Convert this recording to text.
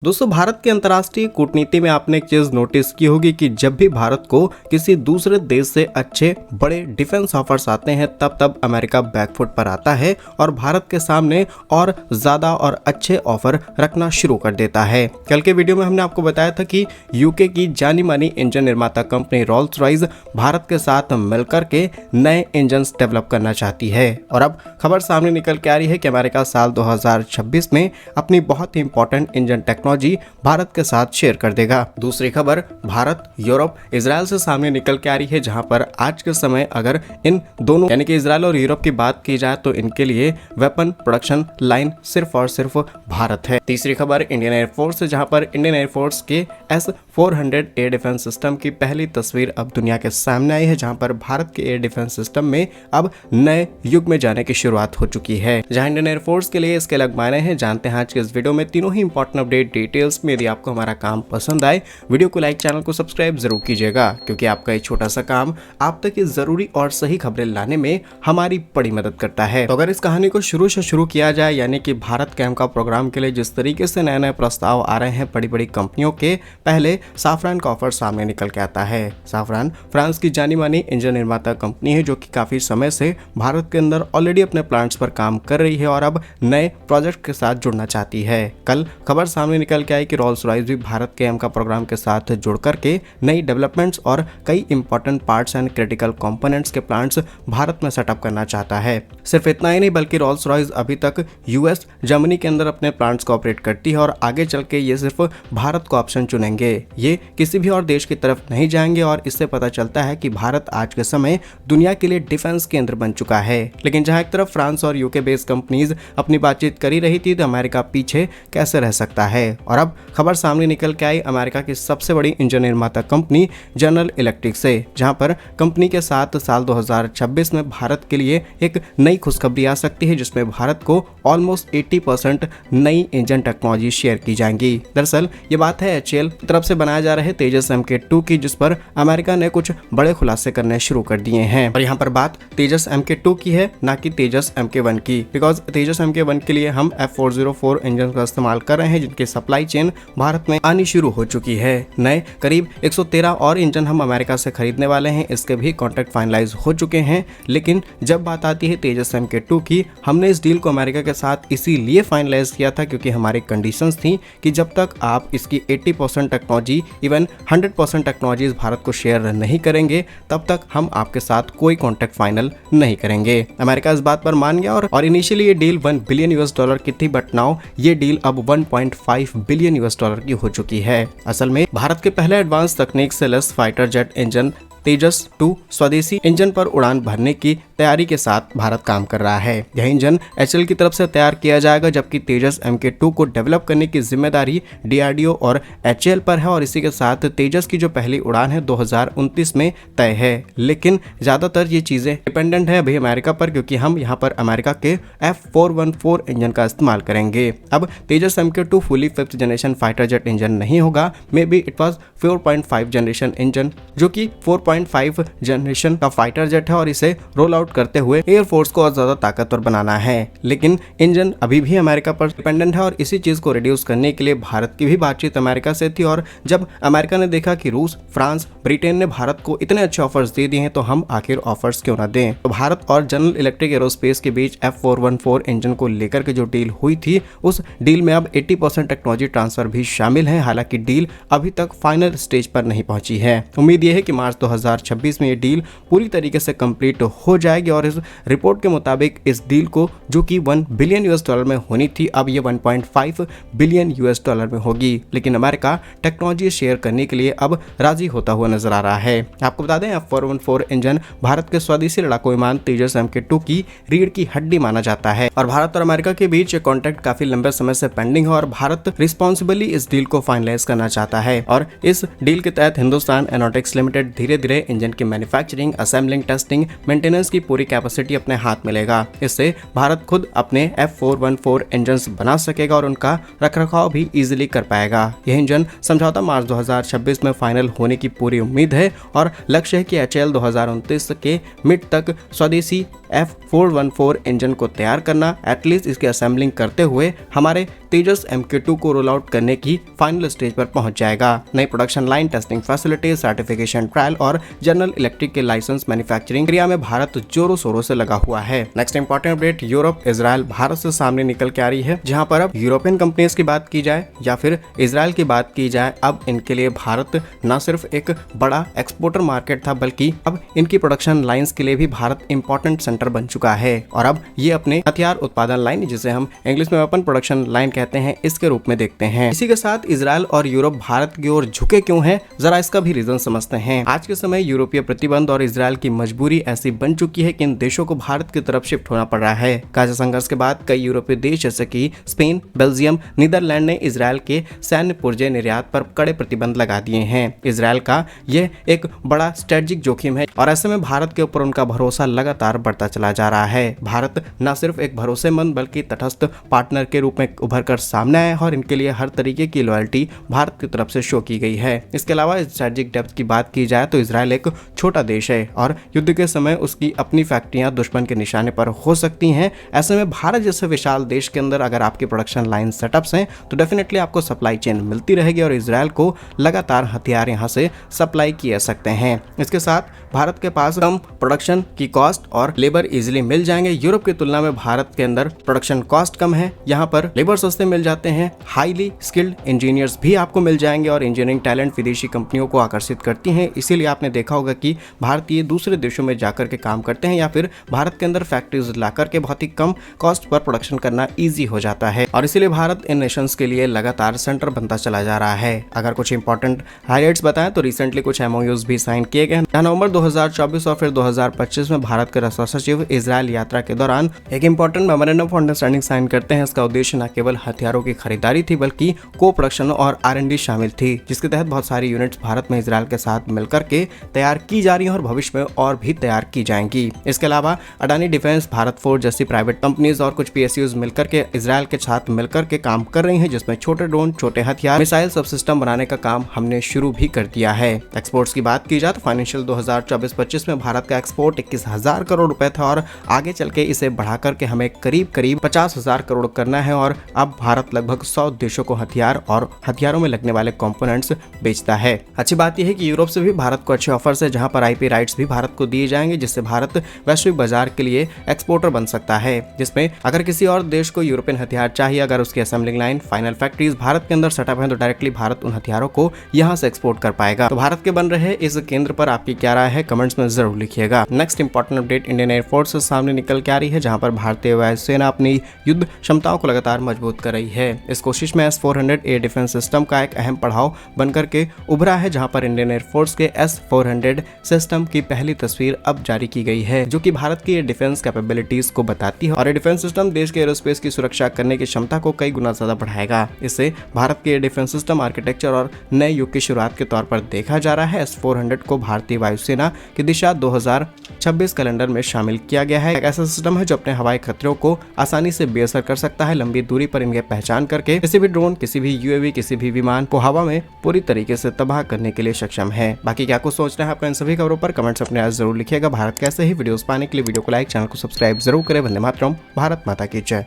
दोस्तों, भारत की अंतर्राष्ट्रीय कूटनीति में आपने एक चीज नोटिस की होगी कि जब भी भारत को किसी दूसरे देश से अच्छे बड़े डिफेंस ऑफर्स आते हैं तब अमेरिका बैकफुट पर आता है और भारत के सामने और ज्यादा और अच्छे ऑफर रखना शुरू कर देता है। कल के वीडियो में हमने आपको बताया था कि यूके की जानी मानी इंजन निर्माता कंपनी रोल्स रॉयस भारत के साथ मिलकर के नए इंजन डेवलप करना चाहती है और अब खबर सामने निकल के आ रही है कि अमेरिका साल 2026 में अपनी बहुत ही इंपॉर्टेंट इंजन टेक्नोलॉजी भारत के साथ शेयर कर देगा। दूसरी खबर भारत, यूरोप, इजराइल से सामने निकल के आ रही है, जहां पर आज के समय अगर इन दोनों यानी कि इजराइल और यूरोप की बात की जाए तो इनके लिए वेपन प्रोडक्शन लाइन सिर्फ और सिर्फ भारत है। तीसरी खबर इंडियन एयरफोर्स से, जहां पर इंडियन एयरफोर्स के S-400 एयर डिफेंस सिस्टम की पहली तस्वीर अब दुनिया के सामने आई है, जहां पर भारत के एयर डिफेंस सिस्टम में अब नए युग में जाने की शुरुआत हो चुकी है। जहां इंडियन एयरफोर्स के लिए इसके अलग मायने हैं, जानते हैं आज के इस वीडियो में तीनों ही इंपॉर्टेंट अपडेट डिटेल्स में। यदि आपको हमारा काम पसंद आए, वीडियो को लाइक, चैनल को सब्सक्राइब जरूर कीजिएगा, क्योंकि आपका ये छोटा सा काम आप तक ये जरूरी और सही खबरें लाने में हमारी बड़ी मदद करता है। तो अगर इस कहानी को शुरू से शुरू किया जाए, यानी कि भारत कैम का प्रोग्राम के लिए जिस तरीके से नए नए प्रस्ताव आ रहे हैं बड़ी बड़ी कंपनियों के, पहले साफरान का ऑफर सामने निकल के आता है। साफरान फ्रांस की जानी मानी इंजन निर्माता कंपनी है, जो कि काफी समय से भारत के अंदर ऑलरेडी अपने प्लांट्स पर काम कर रही है और अब नए प्रोजेक्ट के साथ जुड़ना चाहती है। कल खबर सामने निकल के आई कि रोल्स रॉयस भी भारत के का प्रोग्राम के साथ जुड़ करके नई डेवलपमेंट्स और कई important parts and critical components के प्लांट्स भारत में सेटअप करना चाहता है। सिर्फ इतना ही नहीं, बल्कि रोल्स रॉयस अभी तक यूएस, जर्मनी के अंदर अपने प्लांट्स को ऑपरेट करती है और आगे चल के ये सिर्फ भारत को ऑप्शन चुनेंगे, ये किसी भी और देश की तरफ नहीं जाएंगे। और इससे पता चलता है कि भारत आज के समय दुनिया के लिए डिफेंस केंद्र बन चुका है। लेकिन जहां एक तरफ फ्रांस और यूके बेस्ड कंपनीज अपनी बातचीत कर ही रही थी, तो अमेरिका पीछे कैसे रह सकता है। और अब खबर सामने निकल के आई अमेरिका की सबसे बड़ी इंजन निर्माता कंपनी जनरल इलेक्ट्रिक से, जहां पर कंपनी के साथ साल 2026 में भारत के लिए एक नई खुशखबरी आ सकती है, जिसमें भारत को ऑलमोस्ट 80% नई इंजन टेक्नोलॉजी शेयर की जाएंगी। दरअसल ये बात है HAL की तरफ से बनाया जा रहे तेजस MK2 की, जिस पर अमेरिका ने कुछ बड़े खुलासे करने शुरू कर दिए हैं। और यहाँ पर बात तेजस MK2 की है, ना कि तेजस MK1 की, बिकॉज तेजस MK1 के लिए हम F404 इंजन का इस्तेमाल कर रहे हैं, जिनकी सप्लाई चेन भारत में आनी शुरू हो चुकी है। नए करीब 113 और इंजन हम अमेरिका से खरीदने वाले हैं, इसके भी कॉन्ट्रैक्ट फाइनलाइज हो चुके हैं। लेकिन जब बात आती है तेजस MK2 की, हमने इस डील को अमेरिका के साथ इसीलिए फाइनलाइज किया था क्योंकि हमारी कंडीशंस थी कि जब तक आप इसकी 80% टेक्नोलॉजी, इवन 100% टेक्नोलॉजीज भारत को शेयर नहीं करेंगे, तब तक हम आपके साथ कोई कॉन्ट्रैक्ट फाइनल नहीं करेंगे। अमेरिका इस बात पर मान गया और इनिशियली ये डील $1 बिलियन की थी, बट नाउ ये डील अब $1.5 बिलियन की हो चुकी है। असल में भारत के पहले एडवांस तकनीक से लेस फाइटर जेट इंजन तेजस 2 स्वदेशी इंजन पर उड़ान भरने की तैयारी के साथ भारत काम कर रहा है। यह इंजन HAL की तरफ से तैयार किया जाएगा, जबकि तेजस MK2 को डेवलप करने की जिम्मेदारी DRDO और HAL पर है। और इसी के साथ तेजस की जो पहली उड़ान है 2029 में तय है। लेकिन ज्यादातर ये चीजें डिपेंडेंट है अभी अमेरिका पर, क्योंकि हम यहाँ पर अमेरिका के F414 इंजन का इस्तेमाल करेंगे। अब तेजस MK2 fully 5th generation fighter jet engine नहीं होगा, may be it was 4.5 generation engine, जो कि 4.5 जनरेशन का फाइटर जेट है और इसे रोल आउट करते हुए एयरफोर्स को और ज्यादा ताकतवर बनाना है। लेकिन इंजन अभी भी अमेरिका पर डिपेंडेंट है और इसी चीज को रिड्यूस करने के लिए भारत की भी बातचीत अमेरिका से थी। और जब अमेरिका ने देखा कि रूस, फ्रांस, ब्रिटेन ने भारत को इतने अच्छे ऑफर्स दे दिए हैं, तो हम आखिर ऑफर्स क्यों ना दें। तो भारत और जनरल इलेक्ट्रिक एरोस्पेस के बीच F414 इंजन को लेकर के जो डील हुई थी, उस डील में अब 80% टेक्नोलॉजी ट्रांसफर भी शामिल है। हालांकि डील अभी तक फाइनल स्टेज पर नहीं पहुंची है। उम्मीद यह है कि मार्च 2026 में ये डील पूरी तरीके से कंप्लीट हो जाएगी और इस रिपोर्ट के मुताबिक इस डील को, जो कि $1 बिलियन में होनी थी, अब ये $1.5 बिलियन में होगी। लेकिन अमेरिका टेक्नोलॉजी शेयर करने के लिए अब राजी होता हुआ नजर आ रहा है। आपको बता दें F414 इंजन भारत के स्वदेशी लड़ाकू विमान तेजस MK2 की रीढ़ की हड्डी माना जाता है और भारत और अमेरिका के बीच ये कॉन्ट्रैक्ट काफी लंबे समय से पेंडिंग है और भारत रिस्पॉन्सिबली इस डील को फाइनलाइज करना चाहता है। और इस डील के तहत हिंदुस्तान एरोनॉटिक्स लिमिटेड धीरे धीरे इंजन की मैन्युफैक्चरिंग, असेंबलिंग, टेस्टिंग, मेंटेनेंस की पूरी कैपेसिटी अपने हाथ में लेगा। इससे भारत खुद अपने F414 इंजन बना सकेगा और उनका रखरखाव भी इजीली कर पाएगा। यह इंजन समझौता मार्च 2026 में फाइनल होने की पूरी उम्मीद है और लक्ष्य है कि HAL 2029 के मिड तक स्वदेशी F414 इंजन को तैयार करना, एटलीस्ट इसकी असेंबलिंग करते हुए हमारे तेजस MK2 को रोल आउट करने की फाइनल स्टेज पर पहुंच जाएगा। नई production line, testing facility, certification trial और जनरल इलेक्ट्रिक के लाइसेंस मैन्युफैक्चरिंग क्रिया में भारत जोरों शोरों से लगा हुआ है। Next important update, Europe Israel Bharat से सामने निकल के आ रही है, जहां पर अब यूरोपियन कंपनीज की बात की जाए या फिर इजराइल की बात की जाए, अब इनके लिए भारत न सिर्फ एक बड़ा एक्सपोर्टर मार्केट था, बल्कि अब इनकी प्रोडक्शन लाइंस के लिए भी भारत इंपॉर्टेंट सेंटर बन चुका है। और अब ये अपने हथियार उत्पादन लाइन, जिसे हम इंग्लिश में वेपन प्रोडक्शन लाइन कहते हैं, इसके रूप में देखते हैं। इसी के साथ इजराइल और यूरोप भारत की ओर झुके क्यों हैं, जरा इसका भी रीजन समझते हैं। आज के समय यूरोपीय प्रतिबंध और इजराइल की मजबूरी ऐसी बन चुकी है कि इन देशों को भारत की तरफ शिफ्ट होना पड़ रहा है। गाजा संघर्ष के बाद कई यूरोपीय देश जैसे कि स्पेन, बेल्जियम, नीदरलैंड ने इजराइल के सैन्य पुर्जे निर्यात पर कड़े प्रतिबंध लगा दिए हैं। इजराइल का यह एक बड़ा स्ट्रेटेजिक जोखिम है और ऐसे में भारत के ऊपर उनका भरोसा लगातार बढ़ता चला जा रहा है। भारत न सिर्फ एक भरोसेमंद बल्कि तटस्थ पार्टनर के रूप में उभर कर सामने आया है और इनके लिए हर तरीके की लॉयल्टी भारत की तरफ से शो की गई है। इसके अलावा स्ट्रेटेजिक डेप्थ की बात की जाए तो इजराइल एक छोटा देश है और युद्ध के समय उसकी अपनी फैक्ट्रियां दुश्मन के निशाने पर हो सकती हैं। ऐसे में भारत जैसे विशाल देश के अंदर अगर आपकी प्रोडक्शन लाइन सेटअप्स हैं तो डेफिनेटली आपको सप्लाई चेन मिलती रहेगी और इजराइल को लगातार हथियार यहां से सप्लाई किए सकते हैं। इसके साथ भारत के पास कम प्रोडक्शन की कॉस्ट और लेबर इजीली मिल जाएंगे। यूरोप की तुलना में भारत के अंदर प्रोडक्शन कॉस्ट कम है, यहाँ पर लेबर सस्ते मिल जाते हैं, हाईली स्किल्ड इंजीनियर्स भी आपको मिल जाएंगे और इंजीनियरिंग टैलेंट विदेशी कंपनियों को आकर्षित करती हैं। इसीलिए आपने देखा होगा कि भारतीय दूसरे देशों में जाकर के काम करते हैं या फिर भारत के अंदर फैक्ट्रीज लाकर के बहुत ही कम कॉस्ट पर प्रोडक्शन करना ईजी हो जाता है और इसीलिए भारत इन नेशंस के लिए लगातार सेंटर बनता चला जा रहा है। अगर कुछ इंपॉर्टेंट हाइलाइट्स बताएं तो रिसेंटली कुछ MOUs भी साइन किए गए। नवंबर 2024 और फिर 2025 में भारत के रक्षा सचिव इजराइल यात्रा के दौरान एक important memorandum of understanding sign करते हैं। इसका उद्देश्य न केवल हथियारों की खरीदारी थी बल्कि को प्रोडक्शन और R&D शामिल थी, जिसके तहत बहुत सारी यूनिट्स भारत में इजराइल के साथ मिलकर के तैयार की जा रही हैं और भविष्य में और भी तैयार की जाएंगी। इसके अलावा अडानी डिफेंस, भारत फोर्ज जैसी प्राइवेट कंपनीज और कुछ PSUs मिलकर के इजराइल के साथ मिलकर के काम कर रही हैं, जिसमें छोटे ड्रोन, छोटे हथियार, मिसाइल सब सिस्टम बनाने का काम हमने शुरू भी कर दिया है। एक्सपोर्ट्स की बात की जाए तो फाइनेंशियल 2024-25 में भारत का एक्सपोर्ट 21,000 करोड़ रुपए था और आगे चल के इसे बढ़ा करके हमें करीब 50,000 करोड़ करना है और अब भारत लगभग 100 देशों को हथियार और हथियारों में लगने वाले कंपोनेंट्स बेचता है। अच्छी बात यह है कि यूरोप से भी भारत को अच्छे ऑफर्स है, जहां पर IP राइट्स भी भारत को दिए जाएंगे, जिससे भारत वैश्विक बाजार के लिए एक्सपोर्टर बन सकता है। जिसमें अगर किसी और देश को यूरोपियन हथियार चाहिए, अगर उसकी assembling line, final factories Bharat के अंदर सेटअप है, तो डायरेक्टली भारत उन हथियारों को यहां से एक्सपोर्ट कर पाएगा। तो भारत के बन रहे इस केंद्र पर आपकी क्या राय है, कमेंट्स में जरूर लिखिएगा। Next important update Indian air force से सामने निकल के आ रही है, जहां पर भारतीय वायुसेना अपनी युद्ध क्षमताओं को लगातार मजबूत कर रही है। इस कोशिश में S-400 एयर डिफेंस सिस्टम का एक अहम पड़ाव बनकर के उभरा है, जहां पर इंडियन एयरफोर्स के S-400 सिस्टम की पहली तस्वीर अब जारी की गई है, जो कि भारत की डिफेंस कैपेबिलिटीज को बताती है और ये डिफेंस सिस्टम देश के एरोस्पेस की सुरक्षा करने की क्षमता को कई गुना ज्यादा बढ़ाएगा। इससे भारत के डिफेंस सिस्टम आर्किटेक्चर और नए युग की शुरुआत के तौर पर देखा जा रहा है। S-400 को भारतीय वायुसेना की दिशा 2026 कैलेंडर में शामिल किया गया है। एक ऐसा सिस्टम है जो अपने हवाई खतरों को आसानी से बेअसर कर सकता है, लंबी दूरी पर इनकी पहचान करके किसी भी ड्रोन, किसी भी UAV, किसी भी विमान को हवा में पूरी तरीके से तबाह करने के लिए सक्षम है। बाकी क्या कुछ सोचना है आपका इन सभी खबरों पर, कमेंट्स अपने आज जरूर लिखिएगा। भारत कैसे ही वीडियोस पाने के लिए वीडियो को लाइक, चैनल को सब्सक्राइब जरूर करें। वंदे मातरम, भारत माता की जय।